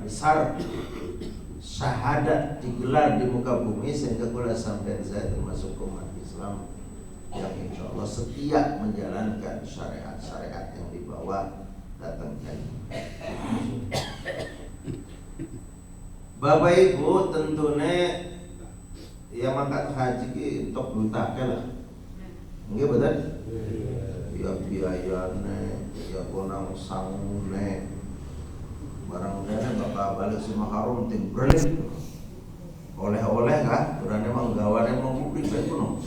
besar syahadat digelar di muka bumi, sehingga kula sampai saya termasuk umat Islam yang insya Allah setia menjalankan syariat-syariat yang dibawa datang dari Bapak Ibu. Tentunya yang mangkat haji ki untuk dutake lah, nggih betul? Ya biayane, ya konang sangune, barang dene bakal balik si Maharum ting berlin, oleh-oleh kah? Berane manggawane mau publik bae kuno,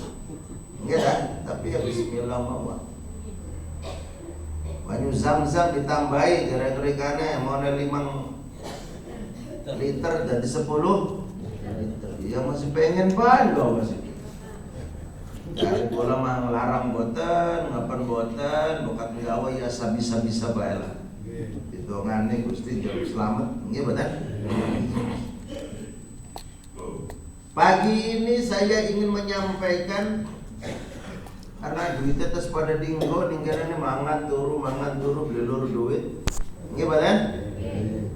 nggih dah. Tapi ya Bismillah mawon. Banyu Zam-Zam ditambahi gara-gara mau 5 liter jadi 10 liter. Ya masih pengen banget masih. Dari bola mah larang boten, ngapan boten, bokat gawe ya sabisa-bisa bae lah. Ditongane Gusti jauh selamat, nggih betul? Pagi ini saya ingin menyampaikan karena duitnya terus pada dinggo, ninggalane mangan turu beli lur duit. Nggih betul?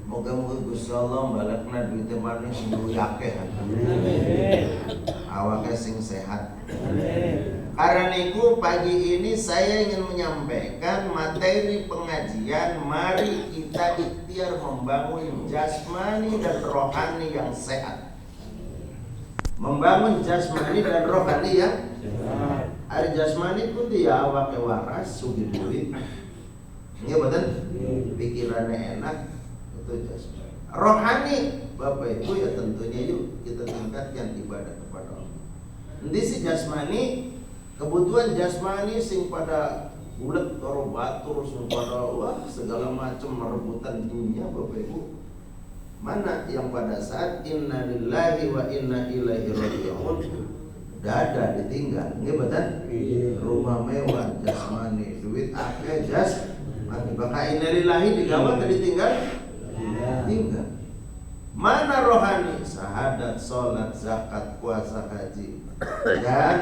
Moga-moga Gusti Allah balakna duitnya manis sing akeh. Awake sing sehat. Karena itu pagi ini saya ingin menyampaikan materi pengajian, mari kita ikhtiar membangun jasmani dan rohani yang sehat. Membangun jasmani dan rohani yang sehat. Ari jasmani pun dia awake waras, sugih duit. Nggih betul? Pikirannya enak. Jasmani. Rohani Bapak Ibu ya tentunya yuk kita tingkatkan ibadah kepada Allah. Nanti si jasmani, kebutuhan jasmani sing pada bulet karo batur sing pada wah segala macam merebutan dunia Bapak Ibu. Mana yang pada saat inna lillahi wa inna ilaihi raji'un dada ditinggal, nggih betul? Rumah mewah jasmani, duit akeh jasmani, bakal inna lillahi digawa ditinggal. Tinggal. Mana rohani? Syahadat, salat, zakat, puasa, haji. Dan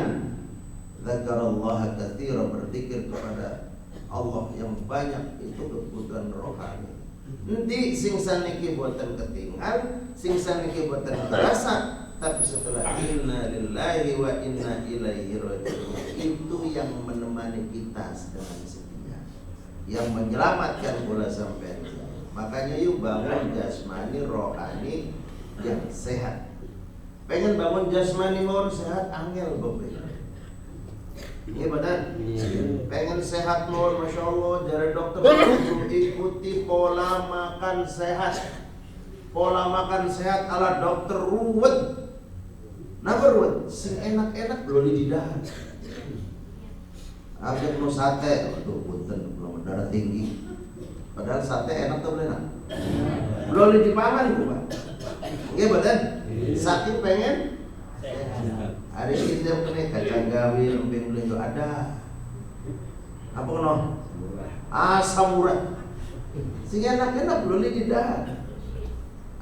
zakarallah katsira, berzikir kepada Allah yang banyak, itu kebutuhan rohani. Nanti sing saniki boten ketinggal, sing saniki boten terasa, tapi setelah inna lillahi wa inna ilaihi raji'un itu yang menemani kita dengan setia, yang menyelamatkan pula sampai. Makanya yuk bangun jasmani rohani yang sehat. Pengen bangun jasmani mau sehat angel Bapak. Ini benar. Pengen sehat mau, masya Allah, dari dokter ikuti pola makan sehat. Pola makan sehat ala dokter ruwet. Napa ruwet? Sing enak-enak belum didahan. Akhir mau sate, aduh punten belum darah tinggi. Padahal sate enak tuh enak. Belum dipangan Pak. Nggih betul? Saking pengen hari ini punya kacang gawi, lempeng itu ada. Apa kono? Asam urat. Sing enak-enak belum didahan.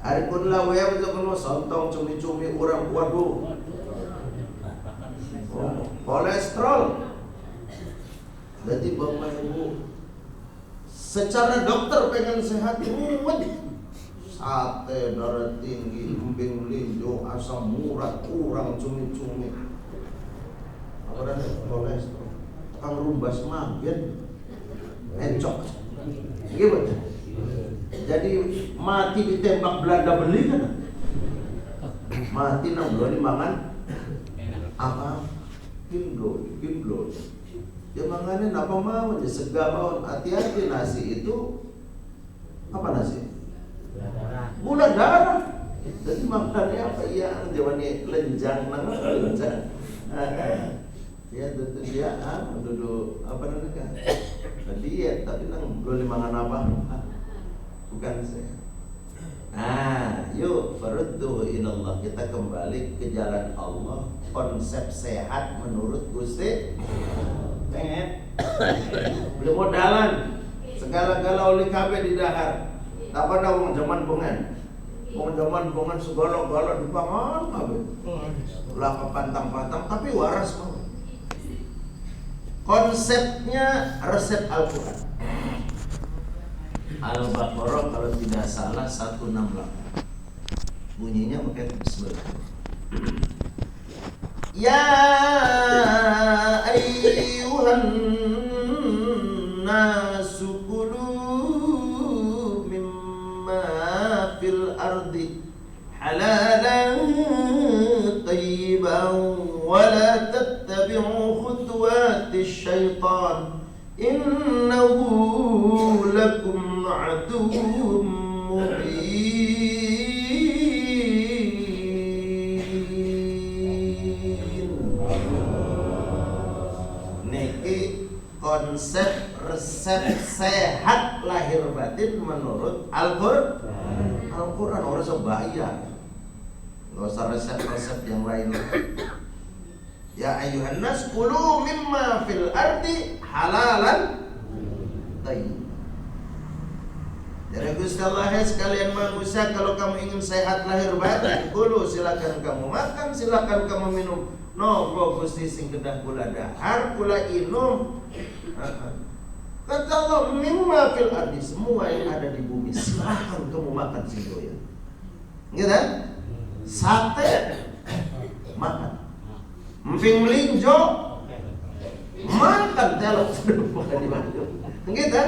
Hari pun lah wae betul kono sontong cumi-cumi urang waduh. Kolesterol. Jadi Bapak Ibu secara dokter pengen sehat ruwet. Sate, darah tinggi, emping linjo, asam urat, kurang cumi-cumi. Apa dah kolesterol? Kang rumbas magen, encok. Gimana? Jadi mati ditembak Belanda beli kan? Mati nang belum dimakan apa? Kindo. Ya mangannya apa mau? Sega mau. Hati-hati nasi itu apa nasi? Gula darah. Jadi makannya apa ya? Jawabannya lenjang, lenjang. Ya tentu dia duduk apa namanya? Diet tapi nang belum dimakan apa? Bukan saya. Nah, yuk faruddu ilallah, kita kembali ke jalan Allah. Konsep sehat menurut Gusti. Pengen beli modalan segala-gala oleh kabeh di dahar. Tak pada wong zaman bongan. Wong zaman bongan segala-gala dipangan kabeh. Lah kepantang-pantang tapi waras mau. Konsepnya resep Al-Qur'an. Al-Baqarah kalau tidak salah 168. Bunyinya pakai bismillah. Ya ayyuhan nasu kulu mimma fil ardi halalan tayyiban wa la tattabi'u khutuwatis syaitan innahu lakum aduwwum mubin. Niki konsep resep sehat lahir batin menurut Al-Quran. Al-Quran orang sebaya, nggak usah resep-resep yang lain. Ya ayuhan nas kulu mimma fil ardi halalan tayyib. Jadi Gusti Allah, sekalian manusia, kalau kamu ingin sehat lahir batin, kulu silakan kamu makan, silakan kamu minum. Nopo Gusti sing kedah kula dahar, kula inum. Kata Allah, mimma fil ardi, semua yang ada di bumi silakan kamu makan sing doyan. Gitu kan? Sate makan. Emping melinjo makan, telok bukan di mana. Gitu?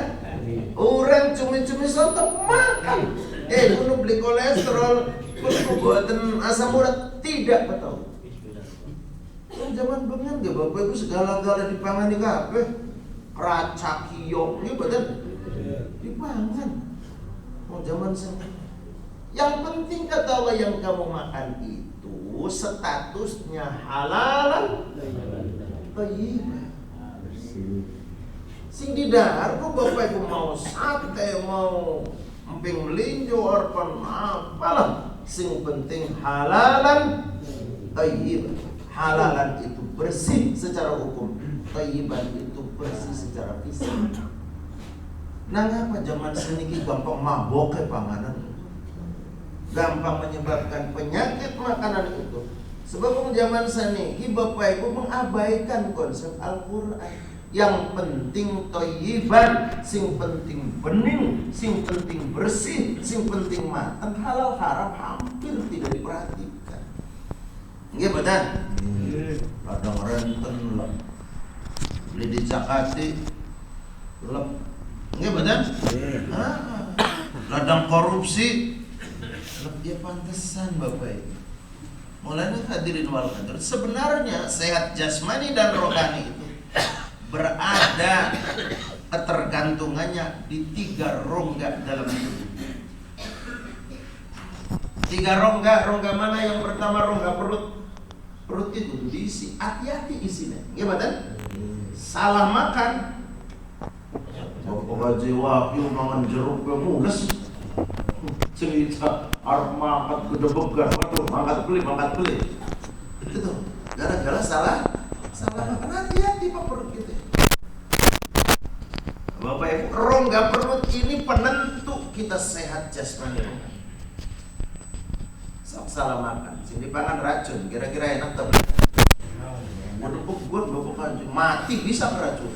Orang cumi-cumi soto makan. Kudu beli kolesterol, kudu buatan asam urat, tidak betul. Zaman bengen ge Bapak Ibu segala-gala dipangani kabeh. Raca kiyok iki badan dipangan. Oh zaman sekarang. Yang penting kata Allah yang kamu makan itu statusnya halalan thayyibah. Sing didahar kok Bapak Ibu mau sate, mau emping melinjo, orpan apalah, sing penting halalan thayyibah. Halalan itu bersih secara hukum, thayyiban itu bersih secara fisik. Nah ngapa zaman seniki gampang mabok ke panganan, gampang menyebabkan penyakit makanan itu? Sebab zaman seniki Bapak Ibu mengabaikan konsep Al-Quran. Yang penting thayyiban, sing penting bening, sing penting bersih, sing penting matang. Halal haram hampir tidak diperhatikan. Nggih betul. Ladang renten lep, beli di Cakati lep. Nggih betul. Ladang korupsi lep, ya pantesan Bapak Ibu. Mulanya hadirin wal hadirat, sebenarnya sehat jasmani dan rohani itu berada ketergantungannya di 3 rongga dalam tubuh. 3 rongga. Rongga mana? Yang pertama rongga perut. Perut itu diisi, hati-hati isinya. Gimana? Salah makan. Bapak Haji Wahyu mangan jeruk ke mules. Cerita arep mangkat gede begar, waduh mangkat beli. Itu gara-gara salah makan, hati-hati Pak perut kita. Bapak Ibu, rongga perut ini penentu kita sehat jasmani. Salah makan, sini pangan racun, kira-kira enak tapi bubuk mati bisa beracun.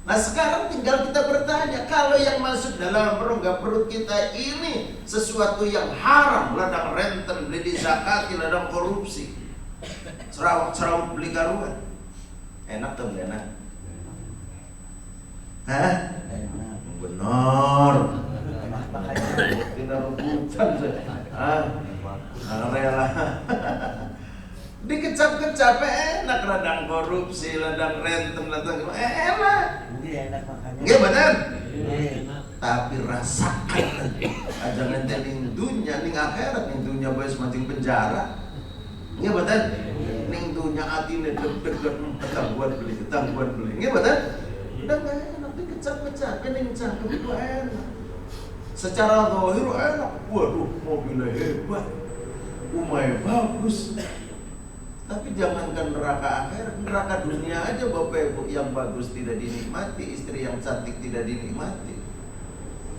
Nah sekarang tinggal kita bertanya, kalau yang masuk dalam rongga perut kita ini sesuatu yang haram, ladang renten, beli di zakati, ladang korupsi, serawat beli karuan, enak atau enak? Hah? Benar. Kita rebutan rela. Dikecap-kecap enak, ladang korupsi, ladang renten, ladang enak. Enak makanya. Nggih bener. Tapi rasakan aja ngenten ning dunya, ning akhirat, ning dunya bae semacam penjara. Nggih bener. Ning dunya atine deg-degan ketangguhan beli. Nggih bener. Udah enggak enak dikecap-kecap ning cangkem itu enak. Secara zahir enak. Waduh, mobilnya hebat. Rumahnya bagus. Tapi jangankan neraka akhir, neraka dunia aja Bapak Ibu, yang bagus tidak dinikmati, istri yang cantik tidak dinikmati.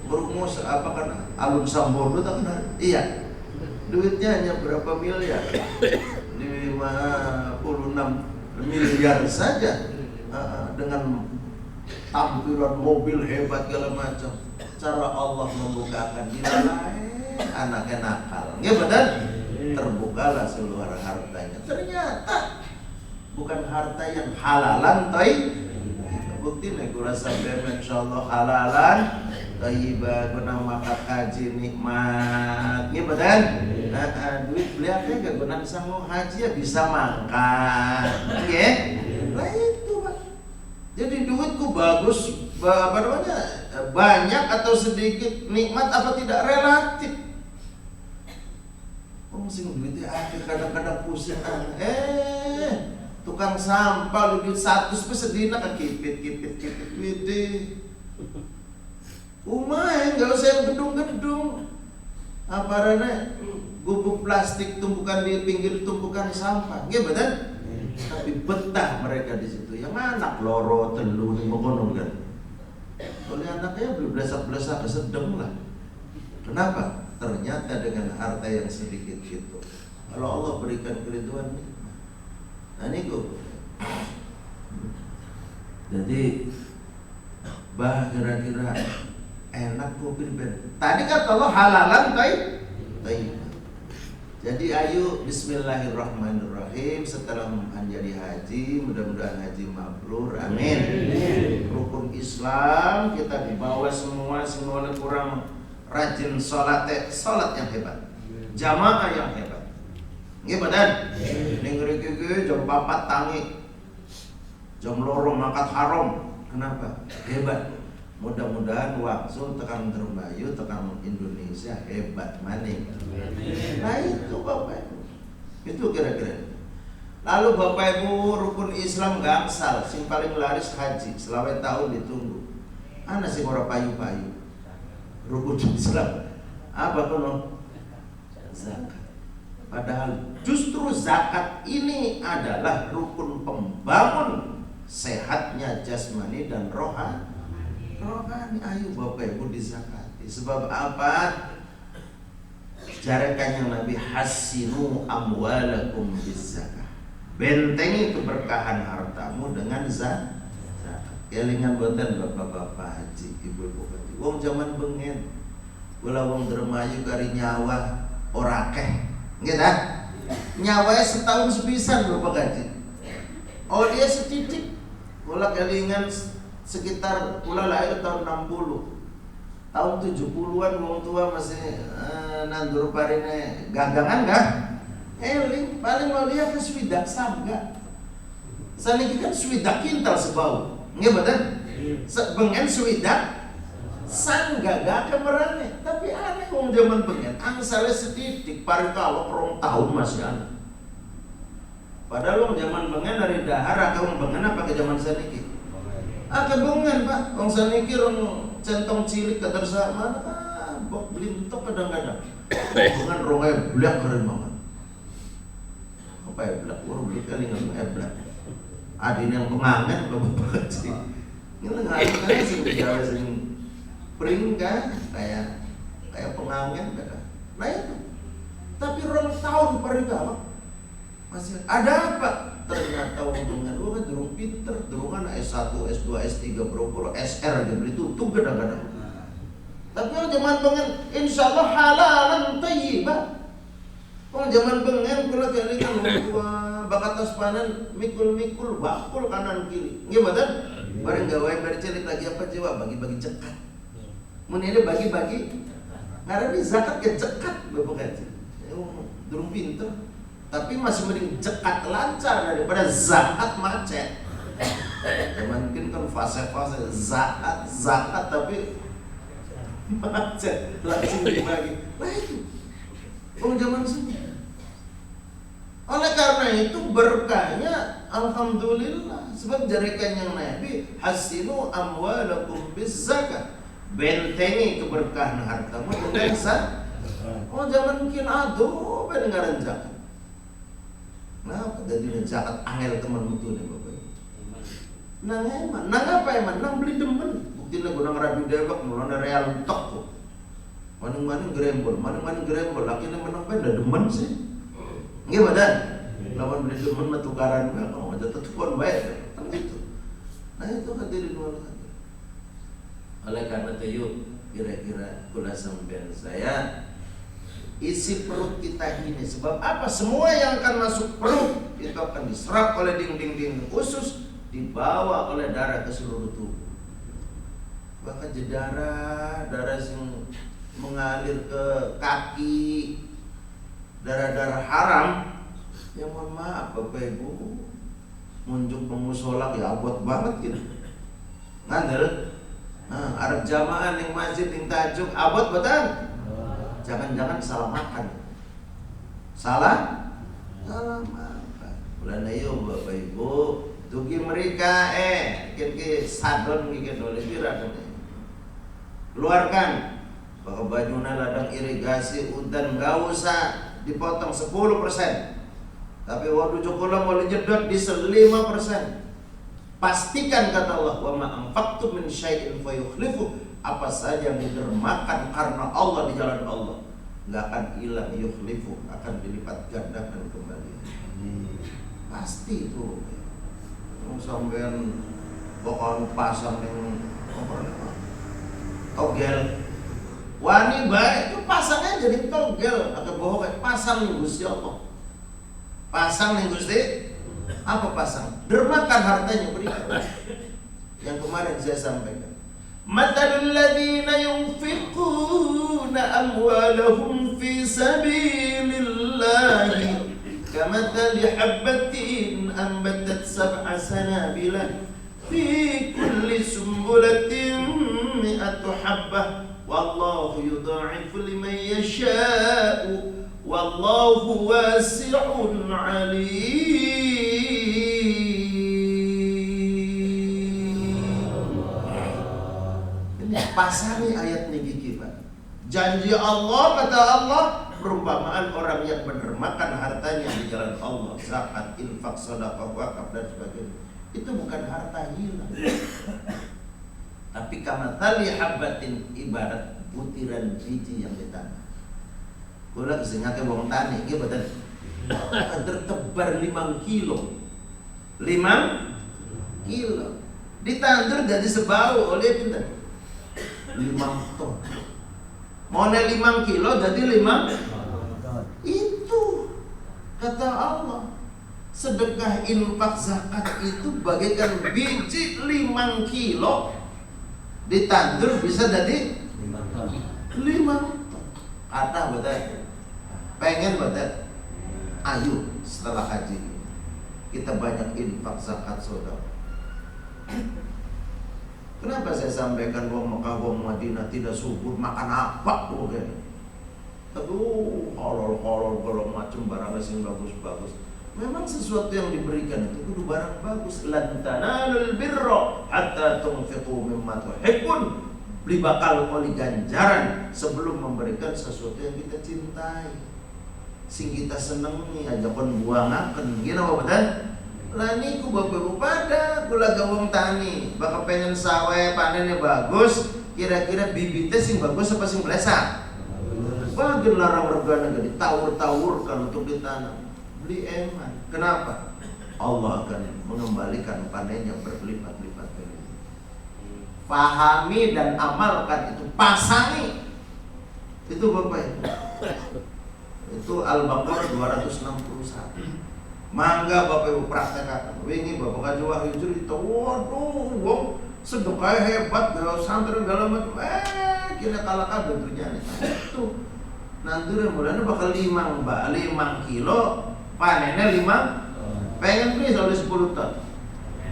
Berumus apa kan alun sambodo tak kenal? Iya. Duitnya hanya berapa miliar? 56 miliar saja. Dengan tampilan mobil hebat segala macam. cara Allah membukakan dilalai anaknya nakal. Nggih betul? Terbukalah seluruh hartanya. Ternyata bukan harta yang halalan bukti nih gula sampai insyaallah halalan thayyibah guna makan haji nikmat. Nggih betul? Duit beli apa gak guna sanggup haji ya bisa makan. Nggih? Lah itu, Pak. Jadi duitku bagus apa namanya? Banyak atau sedikit nikmat apa tidak relatif. Sing duitnya kadang-kadang pusing tukang sampah lu duit 100 sedina kekipit duit umay nggak usah yang gedung-gedung apa rene gubuk plastik tumpukan di pinggir tumpukan sampah nggih betul tapi betah mereka di situ yang anak loro telu nih mengono kan oleh anaknya belum belas-belas kesedeng lah kenapa? Ternyata dengan harta yang sedikit itu kalau Allah berikan keriduan nikmat. Nah ini jadi bah kira-kira enak mobil ben. Tadi kata Allah halalan baik. Jadi ayo bismillahirrahmanirrahim setelah menjadi haji mudah-mudahan haji mabrur amin. Rukun Islam kita dibawa semua kurang rajin sholat yang hebat, jamaah yang hebat. Nggih badan. Ning ngriki jam 4 tangi. Jam loro mangkat haram. Kenapa? Hebat. Mudah-mudahan langsung tekan Dermayu, tekan Indonesia hebat maning. Nah itu Bapak Ibu. Itu kira-kira. Lalu Bapak Ibu rukun Islam gangsal, sing paling laris haji, selama tahun ditunggu. Ana sing ora payu-payu. Rukun Islam apa kono? Zakat. Padahal justru zakat ini adalah rukun pembangun sehatnya jasmani dan rohani. Ayo Bapak Ibu dizakati. Sebab apa? Jarakan yang Nabi hasinu amwalakum bizzakah. Bentengi keberkahan hartamu dengan zakat. Kelingan boten bapak-bapak haji, ibu-ibu haji. Wong zaman bengen, kula wong Dermayu kari nyawa ora akeh. Nggih ta? Nyawae setahun sepisan bapak haji. Oh dia setitik. Kula kelingan sekitar kula lahir tahun 60. Tahun 70-an wong tua masih nandur parine gagangan kah? Eling paling mau lihat ke swidak samga. Saniki kan swidak kintal sebau. Nggih betul? Bengen swidak sangga kemerane. Tapi aneh wong zaman bengen angsale sedidik pari kawak 2 tahun masih anak. Padahal wong zaman bengen dari dahar akeh wong bengen apa ke zaman saniki? Akeh bengen Pak. Wong saniki rong centong cilik kadersa mana bok blintok kadang-kadang. Bengen ronge blak keren banget. Apa ya blak? Urung beli kelingan blak. Adin yang pengangen bapak haji. Ini nggak sih bicara sing pring kan kayak pengangen kan. Nah itu. Tapi 2 tahun perintah masih ada apa? Ternyata hubungan lu kan durung pinter, durungan S1, S2, S3, bro, SR aja beli tutup kadang-kadang. Tapi kalau zaman pengen insyaallah halalan thayyibah. Kalau zaman bengen kula kelingan tua bakat tos panen mikul-mikul bakul kanan kiri. Nggih mboten? Bareng gawe dari cilik lagi apa jiwa bagi-bagi zekat. Mun ini bagi-bagi ngarepe zakat ke zekat Bapak haji. Durung pinter. Tapi masih mending zekat lancar daripada zakat macet. Mungkin kan fase-fase zakat tapi macet langsung dibagi. Lah itu. Wong zaman sini. Oleh karena itu berkahnya alhamdulillah sebab jarikan yang Nabi hasinu amwalakum bizzakah. Bentengi keberkahan hartamu dengan zakat. Oh zaman mungkin aduh pendengaran zakat. Nah, jadi zakat angel teman mutu nih Bapak. Nang eman, nang apa eman? Nang beli demen. Bukti nego nang rabi dewek mulane real tok kok. Maning-maning grembol, laki nang menang pada demen sih. Nggih badan. Lawan beli demen mah tukaran bae, oh aja tetukon bae. Kan gitu. Nah itu hadirin wal hadirin. Oleh karena itu yuk kira-kira kula sampean saya isi perut kita ini. Sebab apa? Semua yang akan masuk perut itu akan diserap oleh dinding-dinding usus, dibawa oleh darah ke seluruh tubuh. Bahkan darah yang mengalir ke kaki, darah-darah haram. Ya mohon maaf Bapak Ibu, munjuk pemusolak ya abot banget gitu. Ngandel. Nah, Arab jamaah ning masjid ning tajuk abot betul. Jangan-jangan salah makan. Salah makan. Bulan ayo Bapak Ibu, dugi mereka kiki sadon kiki oleh diradan. Keluarkan bahwa bajuna ladang irigasi udan gak usah dipotong 10%. Tapi waktu jokola mau jedot di 5%. Pastikan kata Allah, wa ma anfaqtum min syai'in fayukhlifu. Apa saja yang didermakan karena Allah di jalan Allah, nggak akan hilang, yukhlifu, akan dilipat gandakan kembali. Pasti itu. Sampean pokoknya pasang yang togel. Wani baik itu pasangnya jadi togel atau bohong pasang nih Gusti Allah. Pasang nih Gusti. Apa pasang? Dermakan hartanya berikan. Yang kemarin saya sampaikan. Matalul ladzina yunfiquna amwalahum fi sabilillahi kamathali habbatin anbatat sab'a sanabila fi kulli sumbulatin mi'atu habbah wallahu yudha'ifu liman yasha'u wallahu wasi'un 'alim. Pasari ayat niki Pak. Janji Allah, kata Allah, perumpamaan orang yang mendermakan hartanya di jalan Allah, zakat, infak, sedekah, wakaf dan sebagainya. Itu bukan harta hilang. Tapi kamathali habbatin, ibarat butiran biji yang ditanam. Kula kesingake wong tani iki boten tertebar 5 kilo. 5 kilo. Ditandur jadi sebau oleh pinten? 5 ton. Mau 5 kilo jadi 5 itu kata Allah. Sedekah infak zakat itu bagaikan biji 5 kilo ditandur bisa jadi 5 ton. Kata betul. Pengen betul. Ayo setelah haji kita banyak infak zakat sedekah. Kenapa saya sampaikan wong Mekah, wong Madinah tidak subur makan apa tuh kan? Aduh, kolol-kolol kalau macam barang sing bagus-bagus. Memang sesuatu yang diberikan itu kudu barang bagus. Lan tanalul birra hatta tunfiqu mimma tuhibbun. Beli bakal oleh ganjaran sebelum memberikan sesuatu yang kita cintai. Sing kita senengi aja kon buangaken. Gini apa betul? Lah niku Bapak Ibu pada kula gawang tani, bakal pengen sawe panennya bagus, kira-kira bibitnya sing bagus apa sing blesak? Bagian larang regana gak ditawur-tawurkan untuk ditanam. Beli eman. Kenapa? Allah akan mengembalikan panennya berlipat-lipat kali. Fahami dan amalkan itu, pasangi. Itu Bapak Ibu. Itu Al-Baqarah 261. Mangga Bapak Ibu praktekkan. Wingi Bapak Kaji Wahyu cerita, waduh, wong sedekah hebat, santri segala macam. Kira kalah kabeh dunyane. Itu nanti mulanya bakal 5 kilo, panennya 5. Pengen beli oleh 10 ton.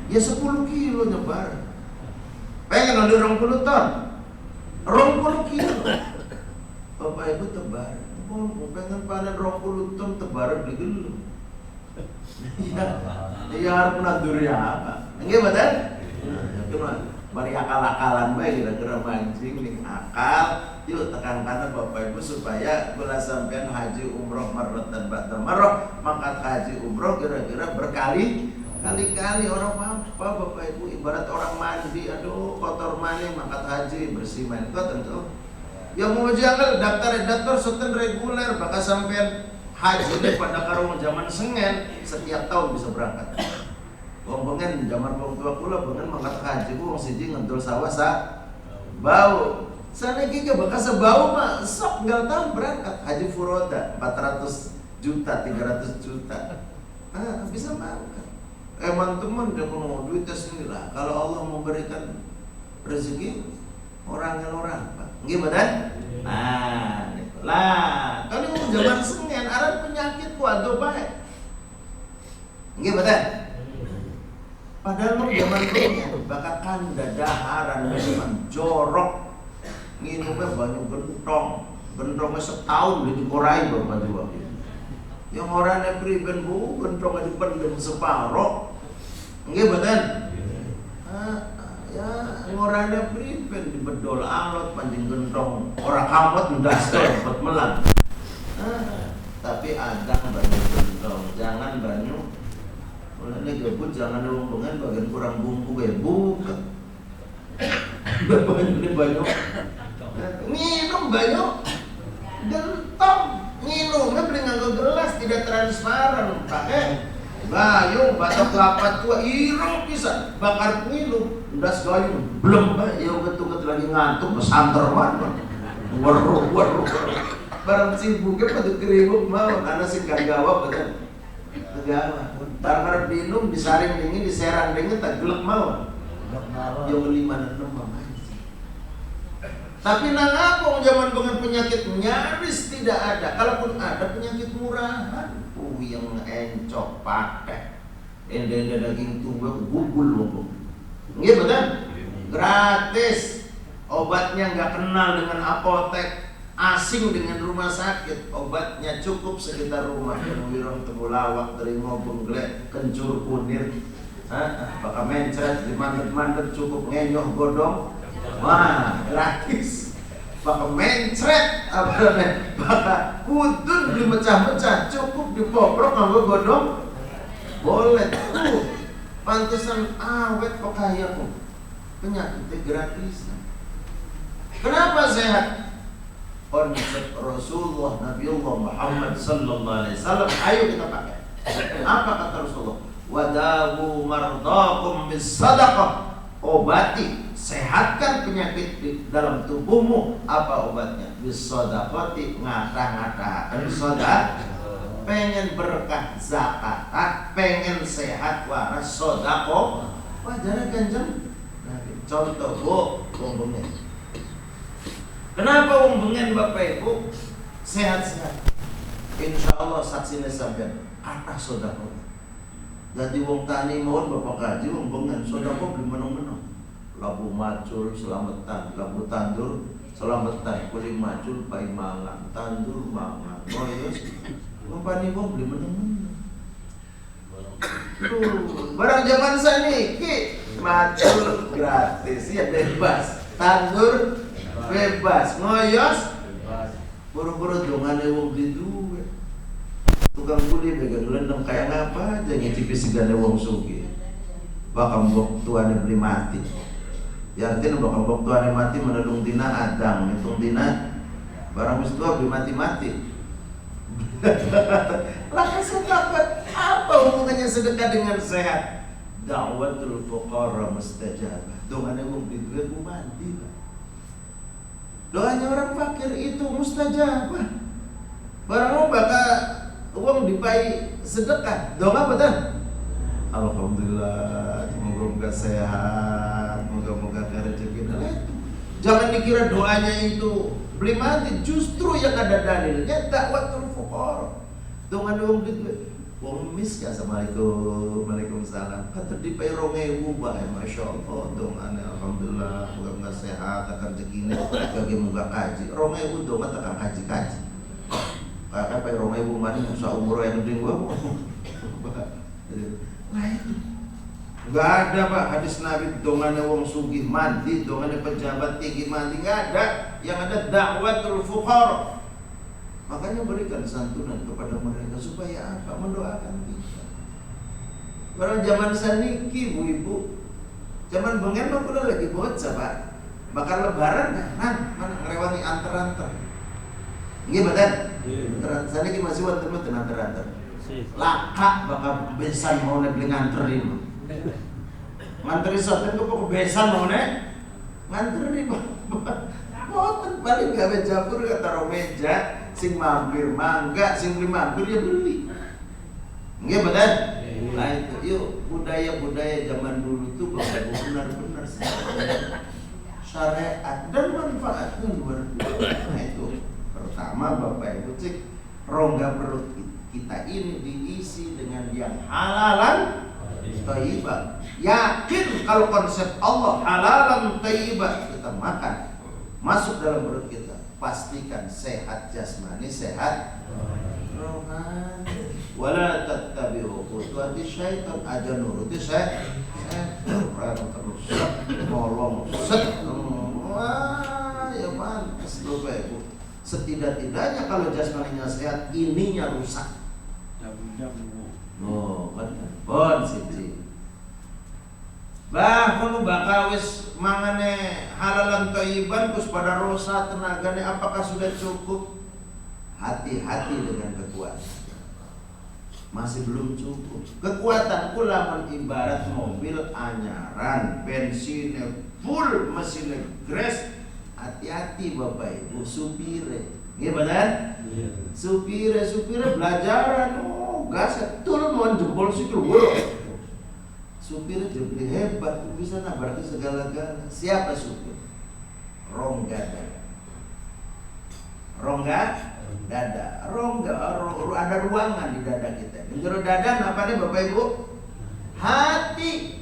Ya 10 kilo nyebar. Pengen oleh 20 ton. 20 kilo. Bapak Ibu tebar. Pengen panen 20 ton tebar beli dulu. Iya harus menanduri apa? Enggak betul? Cuma bari akal-akalan baik kira-kira mancing nih akal. Yuk tekankan Bapak Ibu supaya bila sampean haji umroh marot dan ba'da marot, mangkat haji umroh kira-kira berkali-kali orang apa Bapak Ibu ibarat orang mandi, aduh kotor mani mangkat haji bersih main kok tentu. Yang mau jangan daftar soten reguler bakal sampean haji ini pada karung zaman sengen setiap tahun bisa berangkat. Wong pengen zaman wong tua kula pengen mangkat haji ku wong siji ngendul sawah bau. Sana kita bekas sebau mah sok nggak tahu berangkat haji furoda 400 juta 300 juta bisa mau kan? Teman-teman dia mau duitnya sendiri lah. Kalau Allah memberikan rezeki orang Pak, gimana? Nah, lah kalau mau zaman sengen arah penyakit kuado baik, gimana? Padahal mau zaman dulunya bakakan dadaharan minuman jorok. Minumnya banyak gentongnya setahun udah dikorai bapak juga. Yang orangnya priben bu, gentongnya dipendem separoh, enggak betul? Ya, yang orangnya priben dibedol alot panjang gentong, orang kamot udah dapat melang. Tapi ada banyak gentong, jangan banyak. Mulanya gabut jangan ngomongin bagian kurang bumbu kayak bukan. Banyak. Minum banyak gentong, minumnya beli nganggo gelas tidak transparan, pakai gayung batok kelapa tua ireng bisa bakar minum udah gayung belum ya betul lagi ngantuk besanter mana waru barang sibuknya pada keribuk mau karena sih gak gawab betul gawab barang minum disaring dingin diserang dingin tak gelap mau yang 5-6 tapi nang apa zaman dengan penyakit nyaris tidak ada. Kalaupun ada penyakit murahan, yang encok pakai, ende daging tunggal gugul loh. Iya betul? Gratis. Obatnya nggak kenal dengan apotek, asing dengan rumah sakit. Obatnya cukup sekitar rumah. Wirong temulawak, terima bengglek, kencur kunir, bakal mencret, dimandet-mandet cukup ngenyoh godong. Wah, gratis. Bakal mencret apa namanya? Bakal kudun dimecah-mecah, cukup dipoprok nganggo godong. Boleh tuh. Pantesan awet kok kaya kok. Penyakitnya gratis. Kenapa sehat? Konsep Rasulullah Nabiullah Muhammad sallallahu alaihi wasallam. Ayo kita pakai. Apa kata Rasulullah? Wadawu mardakum bis sadaqah. Obati, sehatkan penyakit di dalam tubuhmu. Apa obatnya? Bisodakoti, ngata-ngata sodak. Pengen berkah zakat, pengen sehat waras sodako. Wajarnya ganjang. Contoh bu, wong bengen. Kenapa wong bengen bapak ibu sehat-sehat? Insya Allah saksinya sampai kata sodako. Jadi wong tani mohon bapak kaji wong bengen sodako beli menung-menung. Labu macul selamatan, labu tandur selamatan, kulit macul pai mangan, tandur mangan. Oh yes, umpani wong beli menung-menung. Barang zaman saniki macul gratis ya bebas, tandur bebas, ngoyos buru-buru dongane wong beli duit. Tukang kuli pegang lendeng kayak ngapa aja ngicipi segala wong sugih. Bakal mbok tuane beli mati. Yakin bakal mbok tuane mati menelung dina adang, hitung dina barang wis tua beli mati-mati. Lah sedekah apa hubungannya sedekah dengan sehat? Da'watul fuqara mustajabah. Dongane wong beli duit ku mandi. Doanya orang fakir itu mustajabah. Barang bakal uang dipai sedekah, doa betul. Alhamdulillah, semoga sehat, moga-moga rezeki. Jangan dikira doanya itu beli mati, justru yang ada dalilnya dakwatul fuqara. Doa uang duit, uang miskin. Assalamualaikum, waalaikumsalam. Kata dipai 2.000 bae, masya Allah. Doanya alhamdulillah, moga sehat, akan rezekinya, bagi moga kaji. 2.000 doa takkan kaji. Kakak pakai rumah ibu mani usaha umur yang gede gua. Nah itu nggak ada pak hadis Nabi dongane wong sugih mandi, dongane pejabat tinggi mandi, nggak ada. Yang ada dakwatul fuqara. Makanya berikan santunan kepada mereka supaya apa? Mendoakan kita. Barang zaman saniki ibu-ibu, zaman bengen mah udah lagi bocah pak. Bakal lebaran nah mana ngerewangi antar-antar. Nggih betul. Sana ki masih wonten mboten antar-antar. Laka bakal besan mau beli nganterin. Nganteri soten kok besan mau nganterin. Boten paling gawe jabur kata meja sing mampir mangga, sing beli mampir ya beli. Nggih betul? Nah itu yuk budaya-budaya zaman dulu tuh benar-benar syariat dan manfaatnya luar biasa. Nah itu pertama Bapak Ibu cek rongga perut kita ini diisi dengan yang halalan thayyibah. Yakin kalau konsep Allah halalan thayyibah kita makan masuk dalam perut kita, pastikan sehat jasmani, sehat rohani. Wala tattabi'u khutuwati syaitan, aja nuruti setan terus nolong set. Wah, ya pantas Bapak Ibu. Setidak-tidaknya kalau jasmaninya sehat, ininya rusak. Oh, bon siji. Bah, kamu bakal wis mangane halalan thayyiban kus pada rosa tenagane apakah sudah cukup? Hati-hati dengan kekuatan. Masih belum cukup. Kekuatan lamun ibarat mobil anyaran, bensinnya full, mesinnya gres. Hati-hati Bapak Ibu, supire. Nggih bener? Supire belajaran. Oh, gas tul mon jempol sikil. Supir jadi hebat, bisa nabrak segala-galanya. Siapa supir? Rongga dada. Rongga, ada ruangan di dada kita. Di jero dada apa nih Bapak Ibu? Hati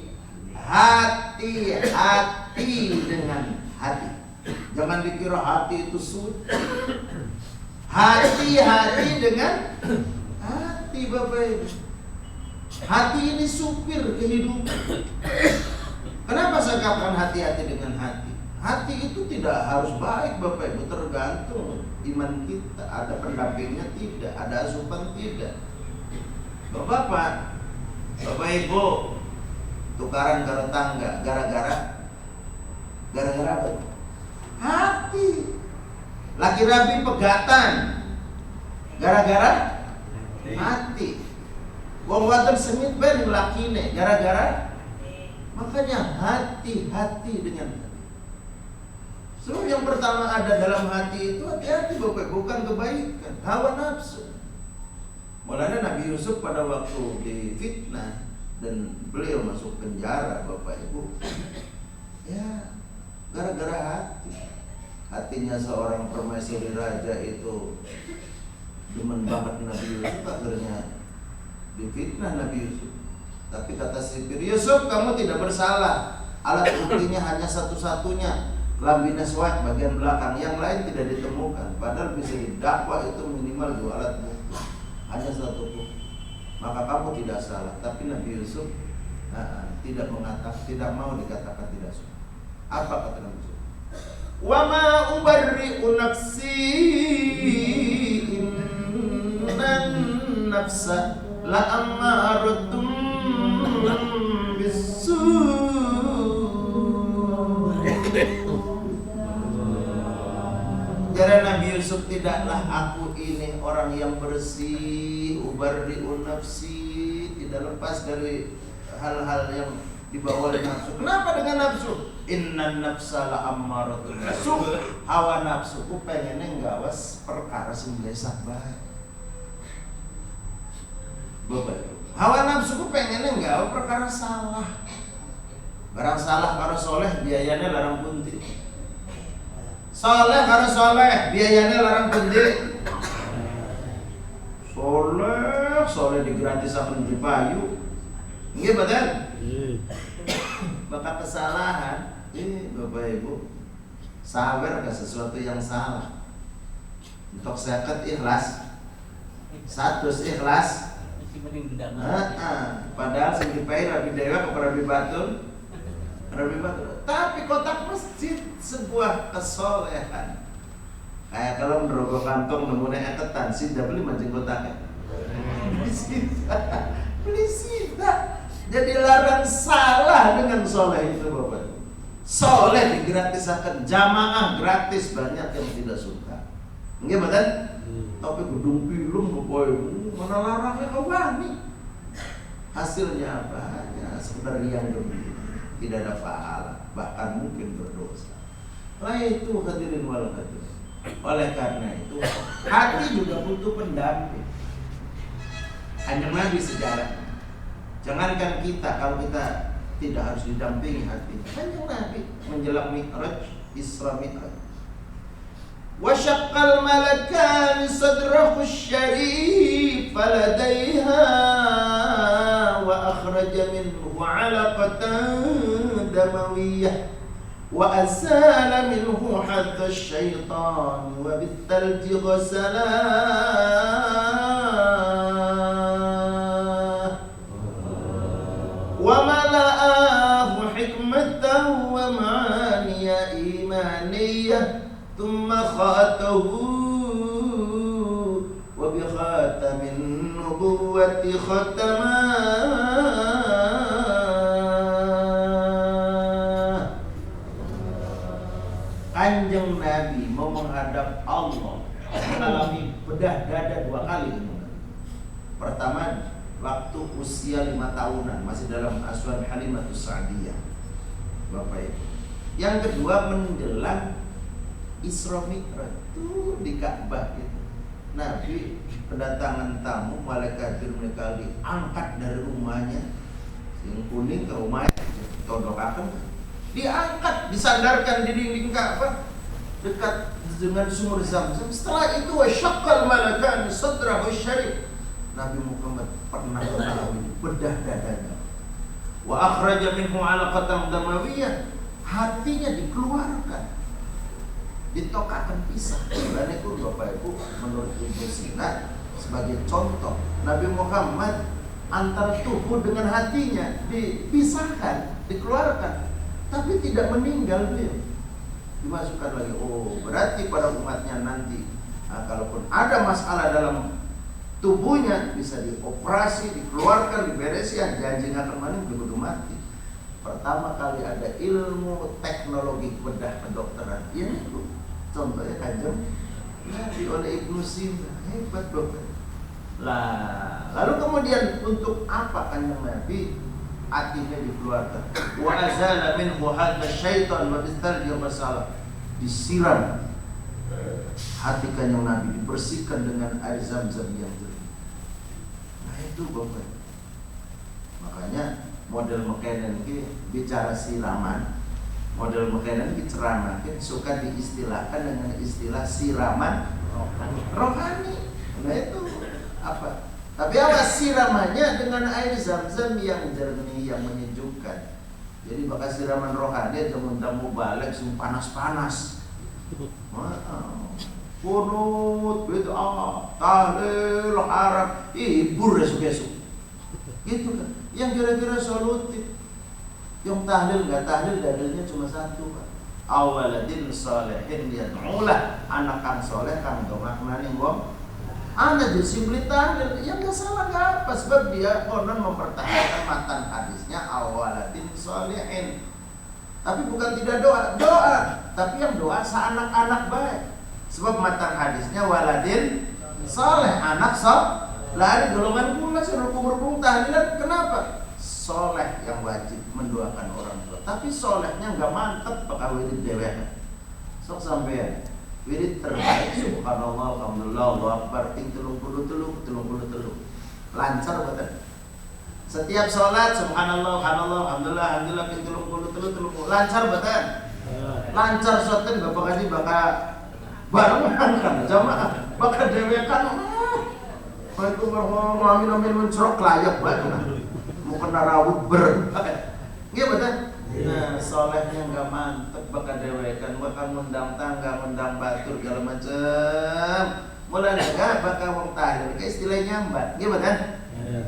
dengan hati. Jangan dikira hati itu suci. Hati dengan hati Bapak Ibu. Hati ini supir kehidupan. Kenapa saya katakan hati-hati dengan hati? Hati itu tidak harus baik Bapak Ibu, tergantung iman kita. Ada pendampingnya tidak, ada asupan tidak. Bapak Ibu tukaran karo tangga gara-gara apa? Hati. Laki rabi pegatan gara-gara hati. Wong wadon sengit ben lakine gara-gara, makanya hati-hati dengan hati. So yang pertama ada dalam hati itu hati-hati Bapak, bukan kebaikan, hawa nafsu. Mulanya Nabi Yusuf pada waktu difitnah dan beliau masuk penjara Bapak Ibu, ya gara-gara hati. Hatinya seorang permaisuri raja itu demen banget Nabi Yusuf, akhirnya difitnah Nabi Yusuf. Tapi kata sipir, Yusuf kamu tidak bersalah. Alat buktinya hanya satu-satunya kelambi naswat bagian belakang, yang lain tidak ditemukan. Padahal bisa didakwa itu minimal 2 alat bukti, hanya satu bukti. Maka kamu tidak salah. Tapi Nabi Yusuf tidak mau dikatakan tidak salah. Apa kata Nabi Yusuf? Wa ma ubarri'u nafsi innan nafsa la ammaratun bisu. Jadi Nabi Yusuf, tidaklah aku ini orang yang bersih, ubarri'u nafsi, tidak lepas dari hal-hal yang dibawa oleh nafsu. Kenapa dengan nafsu? Innan nafsa la ammaratun bisu. Hawa nafsuku pengennya nggawas perkara sing blesak bae. Hawa nafsuku pengennya nggawa perkara salah. Barang salah karo soleh biayanya larang punti. Soleh karo soleh biayanya larang punti. Soleh digratisakeun di payu. Nggih betul? Maka kesalahan ini Bapak Ibu, sabar ke sesuatu yang salah. Untuk seket ikhlas, 100 ikhlas. Padahal sing dipae Rabi Dewa ke Rabi Batur. Tapi kotak masjid sebuah kesolehan. Kayak kalau merogoh kantong nemunya etetan, sudah beli mancing kotaknya. Beli sita. Jadi larang salah dengan soleh itu Bapak. Soleh digratisakan, jamaah gratis, banyak yang tidak suka. Nggih betul? Tapi gedung film Bapak Ibu, mana larangnya kawani. Hasilnya apa? Hanya sekedar riang gembira, tidak ada pahala, bahkan mungkin berdosa. Lah itu hadirin wal hadirin. Oleh karena itu hati juga butuh pendamping. Kanjeng Nabi sejarah. Jangankan kita, kalau kita tidak harus didampingi hati. Kanjeng Nabi menjelang Mi'raj, Isra Mi'raj. Wa syaqqal malakan sadrahu syarif faladaiha wa akhraja minhu 'alaqatan damawiyah wa azala minhu hadda syaitan wa bithalji ghasalah wa mala'ahu hikmatan wa ma'aniya imaniyah thumma khatahu wa bi khatamin nubuwwati khatamah. Kanjeng Nabi mau menghadap Allah mengalami bedah dada 2 kali. Pertama waktu usia 5 tahunan, masih dalam asuhan Halimatus Sa'diyah, Bapak Ibu. Yang kedua menjelang Isra Mi'raj tuh di Ka'bah itu. Nabi kedatangan tamu, malaikat Jibril diangkat dari rumahnya yang kuning ke rumahnya, todokaken, diangkat, disandarkan di dinding Ka'bah dekat dengan sumur Zamzam. Setelah itu wasyaqqal malakan sadrahu syarif. Nabi Muhammad pernah mengalami bedah dadanya. Wa akhraja minhu 'alaqatan damawiyah. Hatinya dikeluarkan, ditokakan pisah. Dan itu Bapak Ibu menurut Ibnu Sina sebagai contoh, Nabi Muhammad antara tubuh dengan hatinya dipisahkan, dikeluarkan, tapi tidak meninggal dia. Dimasukkan lagi. Oh, berarti pada umatnya nanti, kalaupun ada masalah dalam tubuhnya bisa dioperasi, dikeluarkan, diberesi, janji akan begitu mati. Pertama kali ada ilmu teknologi bedah kedokteran. Ini itu contohnya Kanjeng Nabi oleh Ibnu Sina. Hebat Bapak. Lah, lalu kemudian untuk apa Kanjeng Nabi hatinya dikeluarkan? Wa azala minhu hadda syaitan wa bistalji masalah. Disiram hati Kanjeng Nabi, dibersihkan dengan air Zam-Zam yang jernih. Nah itu Bapak. Makanya model McKinnon ini bicara siraman, model McKinnon ini ceramah suka diistilahkan dengan istilah siraman rohani. Nah itu apa? Tapi apa siramannya dengan air Zam-Zam yang jernih, yang menyejukkan. Jadi bakal siraman rohani aja tamu balik sung panas-panas. Kunut bid'ah, tahlil, harap, hibur esok-esok. Gitu kan. Yang kira-kira solutif. Yang tahlil enggak tahlil, dalilnya cuma satu, Pak. Awaladin sholihin yad'ulah, anak kang soleh kang domaknani wong. Anak disimpli tahlil, ya enggak salah enggak apa, sebab dia konon mempertahankan matan hadisnya awaladin sholihin. Tapi bukan tidak doa, tapi yang doa seanak-anak baik. Sebab matan hadisnya waladin soleh, anak soleh. Lah ada golongan pula serupung-rupung tahlilan. Kenapa? Soleh yang wajib mendoakan orang tua, tapi solehnya nggak mantep pakai wirid dewek. Sok sampean wirid terbaik subhanallah, alhamdulillah, Allahu akbar, ping 33. Lancar betul. Setiap sholat subhanallah, subhanallah, alhamdulillah, alhamdulillah, ping 33. Lancar betul. Lancar soten Bapak Haji bakal barengan kan jamaah, bakal dewekan. Waalaikumsalam warahmatullahi wabarakatuh. Mencrok layak banget. Mau kena rawut ber. Iya betul. Nah, solehnya nggak mantep, bakal dewekan, bakal mendang tangga, mendang batur segala macam. Mulai nggak bakal wong tahlil, kayak istilah nyambat. Iya betul.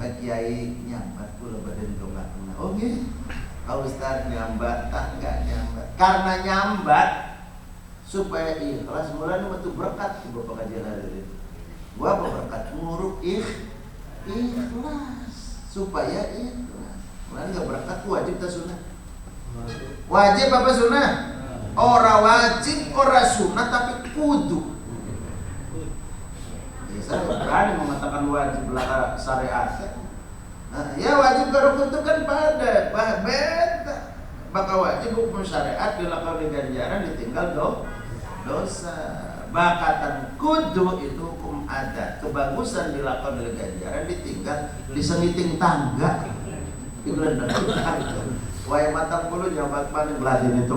Pak Kiai nyambat pula badan nggak kena. Oke. Pak Ustaz nyambat, tak nggak nyambat. Karena nyambat supaya ikhlas, mulai metu berkat di Bapak kajian hari ini. Gua berkat nguruk ikhlas supaya ikhlas. Mulai nggak berkat wajib tak sunnah? Wajib apa sunnah? Ora wajib, ora sunnah, tapi kudu. Ya, saya berani mengatakan wajib belakang syariat. Nah, ya wajib kalau kudu kan pada beda. maka wajib hukum syariat dilakoni ganjaran ditinggal dosa. Bakatan kudu itu hukum adat, kebagusan dilakoni ganjaran ditinggal disengiting tangga. Ibadah tangga. Wae matang puluh nyobat paling beladin itu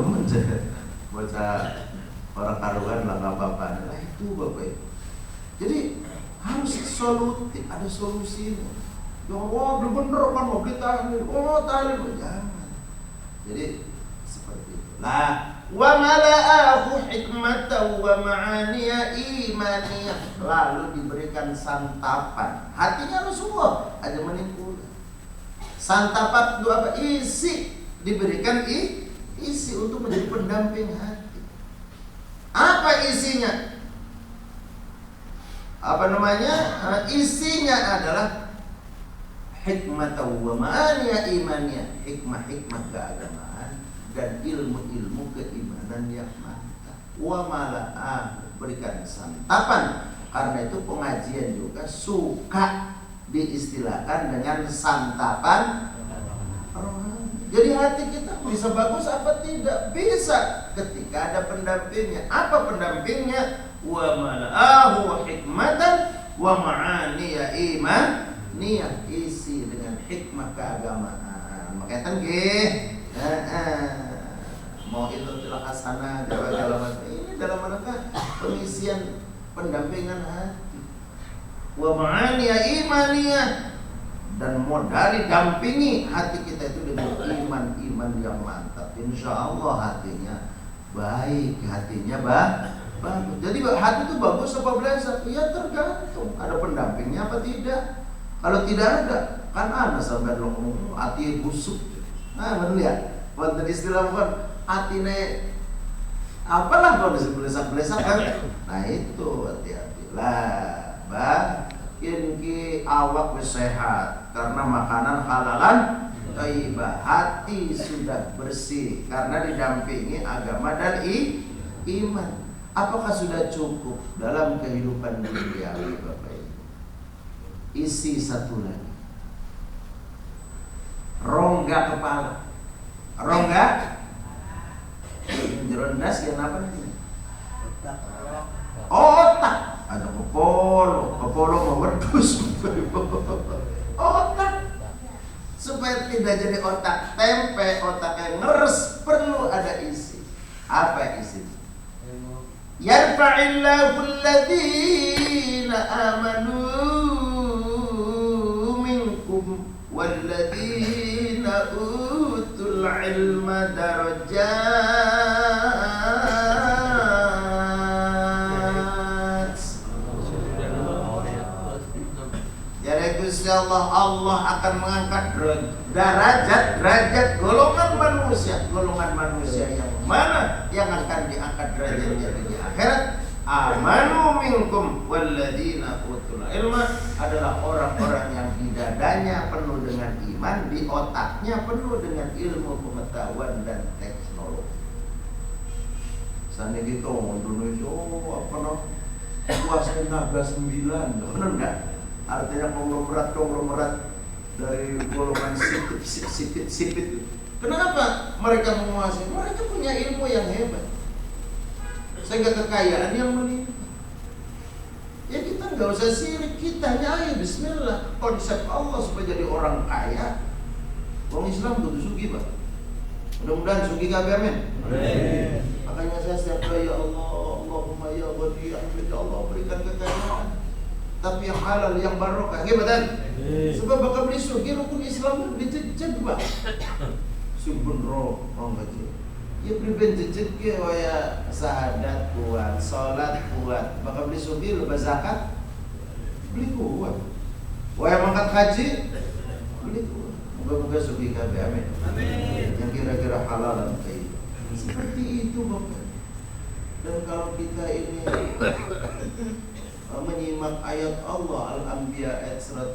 bocah orang karuan lah nggak apa-apa. Nah itu Bapak Ibu. Jadi harus solutif, ada solusinya. Oh bener kan mau ditahlil, jangan. Jadi seperti itu. Nah, wa mala'ahu hikmatan wa ma'aniya imaniyah. Lalu diberikan santapan. Hatinya Rasulullah ada meningkul. Santapan itu apa? Isi. Diberikan isi untuk menjadi pendamping hati. Apa isinya? Isinya adalah hikmatan wa ma'aniya imaniyah. Hikmah keagamaan dan ilmu keimanan yang mantap. Wa mala'ah, berikan santapan. Karena itu pengajian juga suka diistilahkan dengan santapan rohani. Jadi hati kita bisa bagus apa tidak? Bisa ketika ada pendampingnya. Apa pendampingnya? Wa mala'ahu hikmatan wa ma'aniya imaniyah. Isi dengan hikmah keagamaan. Makanya kan mau itu telah hasanah ini dalam rangka pengisian pendampingan hati. Wa ma'aniya imaniyah, dan mau dari dampingi hati kita itu dengan iman yang mantap. Insya Allah hatinya baik, hatinya bagus. Jadi hati itu bagus apa beleset? Ya tergantung ada pendampingnya apa tidak. Kalau tidak ada, kan ada sampai ngomong hati busuk. Nah benar ya. Buat istilah bukan hatine apalah kalau disebelesak kan. Nah itu hati-hati lah, ki awak sehat karena makanan halalan thayyibah. Hati sudah bersih karena didampingi agama dan iman. Apakah sudah cukup dalam kehidupan duniawi Bapak Ibu? Isi satu lagi. Rongga kepala. Rongga jerondas yang apa nih? Otak. Ada kepolo mewerdus. Otak. Supaya tidak jadi otak tempe, otak yang ngeres, perlu ada isi. Apa isi? Yarfa'illahu alladhina amanu minkum walladhina utul ilma darajat. Jadi Gusti Allah akan mengangkat derajat golongan manusia yang mana yang akan diangkat derajatnya di akhirat. Amanu minkum walladzina utul ilma adalah orang-orang yang di dadanya penuh dengan iman, di otaknya penuh dengan ilmu pengetahuan dan teknologi. Sana gitu Indonesia kuasa naga 9, benar enggak? Artinya konglomerat dari golongan sipit. Kenapa mereka menguasai? Mereka punya ilmu yang hebat, sehingga kekayaan yang melimpah. Ya kita nggak usah sirik, kita nyanyi Bismillah. Konsep Allah supaya jadi orang kaya. Orang Islam butuh sugi Pak. Mudah-mudahan sugi kabeh amin. Makanya saya setiap kali ya Allah, Allahumma ya Ghani ya Allah berikan kekayaan, tapi yang halal, yang barokah. Gimana? Sebab bakal beli sugi rukun Islam dijejeg Pak. Subhanallah, orang kecil. Ya beli jejeg ke waya sahadat kuat, salat kuat, bakal beli sugi lepas zakat beli kuat. Waya mangkat haji beli kuat. Moga-moga sugi kabeh amin. Yang kira-kira halal dan thayyib. Seperti itu Bapak. Dan kalau kita ini menyimak ayat Allah Al-Anbiya ayat 105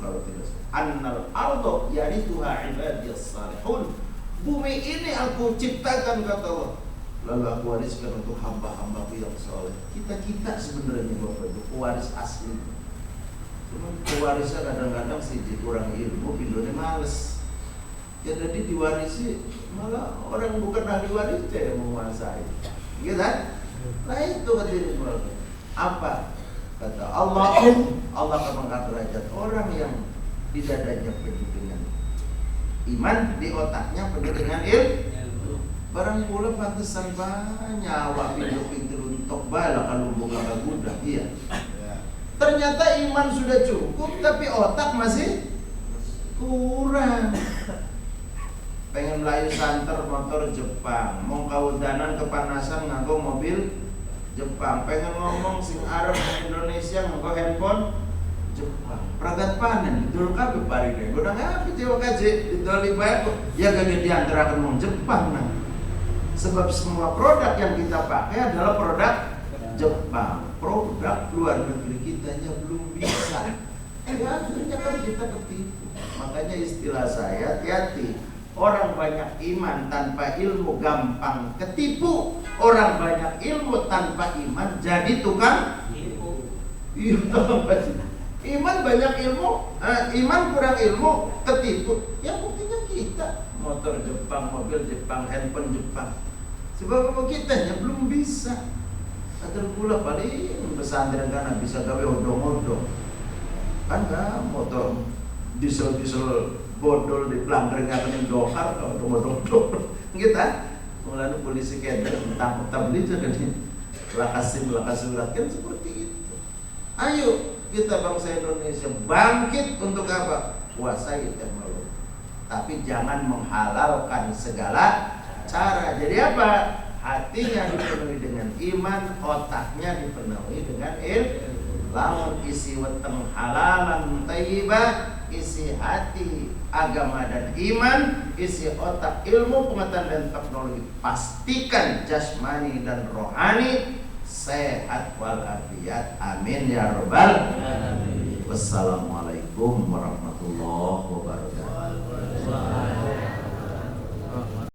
kalau tidak salah. Annal ardo yarithuha ibadiyas salihun. Bumi ini aku ciptakan kata Allah, lalu aku wariskan untuk hamba-hambaku yang soleh. Kita sebenarnya Bapak itu pewaris asli. Cuma pewarisnya kadang-kadang sih kurang ilmu, bidone males. Ya jadi diwarisi, malah orang bukan ahli waris yang menguasai. Gitu kan? Nah itu katanya keluarga. Apa? Kata Allah akan mengangkat derajat orang yang di dadanya penuh dengan iman, di otaknya penuh dengan ilmu. Barang pula pantesan banyak awak pintu-pintu untuk bala kalau buka gudah. Iya. Ternyata iman sudah cukup, tapi otak masih kurang. Pengen melayu santer motor Jepang, mau kaudanan kepanasan nganggo mobil Jepang, pengen ngomong sing Arab Indonesia nganggo handphone Jepang. Pragat panen didol kabeh parige. Godang apa Jawa kaje didol libat ya gak diantarakan wong Jepang nah. Sebab semua produk yang kita pakai adalah produk Jepang. Produk luar negeri kitanya belum bisa. Ya akhirnya kan kita ketipu. Makanya istilah saya hati-hati. Orang banyak iman tanpa ilmu gampang ketipu. Orang banyak ilmu tanpa iman jadi tukang tipu. Iya, iman banyak ilmu, iman kurang ilmu ketipu. Ya buktinya kita motor Jepang, mobil Jepang, handphone Jepang. Sebab kitanya belum bisa. Atur pula paling pesantren karena bisa gawe odong-odong. Kan gak motor diesel bodol di pelanggar ngatain dokar kalau odong-odong. Kita mulai polisi keder tangkap tabli jadi lakasi surat kan seperti itu. Ayo kita bangsa Indonesia bangkit untuk apa? Kuasai teknologi. Tapi jangan menghalalkan segala cara. Jadi apa? Hatinya dipenuhi dengan iman, otaknya dipenuhi dengan ilmu. Lamun isi weteng halalan thayyibah, isi hati agama dan iman, isi otak ilmu, pengetahuan dan teknologi. Pastikan jasmani dan rohani sehat walafiat. Amin ya rabbal alamin. Wassalamualaikum warahmatullahi